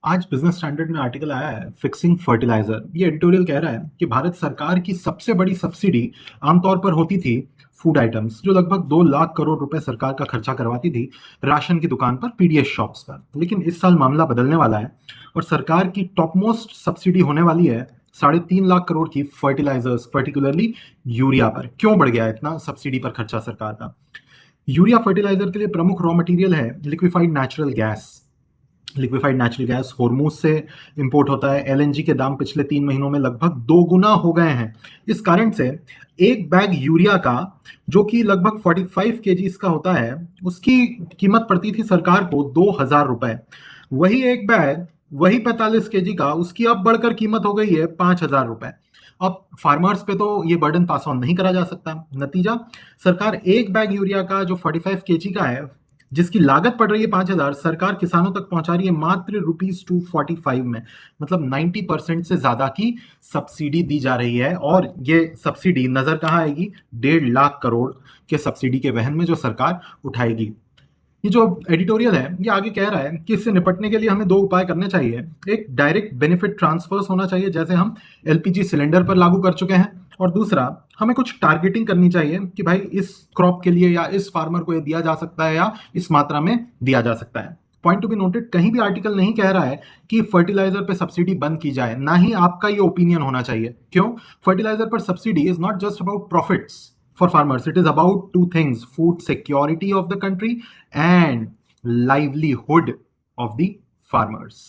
आज business standard में article आया है फिक्सिंग फर्टिलाइजर। ये एडिटोरियल कह रहा है कि भारत सरकार की सबसे बड़ी सब्सिडी आमतौर पर होती थी फूड आइटम्स, जो लगभग 2 लाख करोड़ रुपए सरकार का खर्चा करवाती थी राशन की दुकान पर, पीडीएस शॉप्स पर। लेकिन इस साल मामला बदलने वाला है और सरकार की टॉप मोस्ट सब्सिडी होने वाली है 3.5 लाख करोड़ की फर्टिलाइजर्स, पर्टिकुलरली यूरिया पर। क्यों बढ़ गया इतना सब्सिडी पर खर्चा सरकार का? यूरिया फर्टिलाइजर के लिए प्रमुख रॉ मटेरियल है liquefied natural gas. Liquefied natural gas Hormuz से इंपोर्ट होता है। एलएनजी के दाम पिछले 3 महीनों में लगभग 2 गुना हो गए हैं। इस कारण से एक बैग यूरिया का, जो कि लगभग 45 केजीज का होता है, उसकी कीमत पड़ती थी सरकार को 2,000 रुपए। वही एक बैग, वही 45 केजी का, उसकी अब बढ़कर कीमत हो गई है 5,000 रुपए। अब फार्मर्स पे तो ये बर्डन पास ऑन नहीं करा जा सकता। नतीजा, सरकार एक बैग यूरिया का जो 45 केजी का है, जिसकी लागत पड़ रही है 5,000, सरकार किसानों तक पहुंचा रही है मात्र ₹245 में। मतलब 90% से ज्यादा की सब्सिडी दी जा रही है। और ये सब्सिडी नजर कहाँ आएगी? 1.5 लाख करोड़ के सब्सिडी के वहन में जो सरकार उठाएगी। ये जो एडिटोरियल है ये आगे कह रहा है कि इससे निपटने के लिए हमें 2 उपाय करने चाहिए। एक, डायरेक्ट बेनिफिट ट्रांसफर्स होना चाहिए, जैसे हम एलपीजी सिलेंडर पर लागू कर चुके हैं। और दूसरा, हमें कुछ टारगेटिंग करनी चाहिए कि भाई इस क्रॉप के लिए या इस फार्मर को ये दिया जा सकता है या इस मात्रा में दिया जा सकता है। पॉइंट टू बी नोटेड, कहीं भी आर्टिकल नहीं कह रहा है कि फर्टिलाइजर पे सब्सिडी बंद की जाए, ना ही आपका ये ओपिनियन होना चाहिए। क्यों? फर्टिलाइजर पर subsidy is not just about profits for farmers. It is about two things: food security of the country and livelihood of the farmers.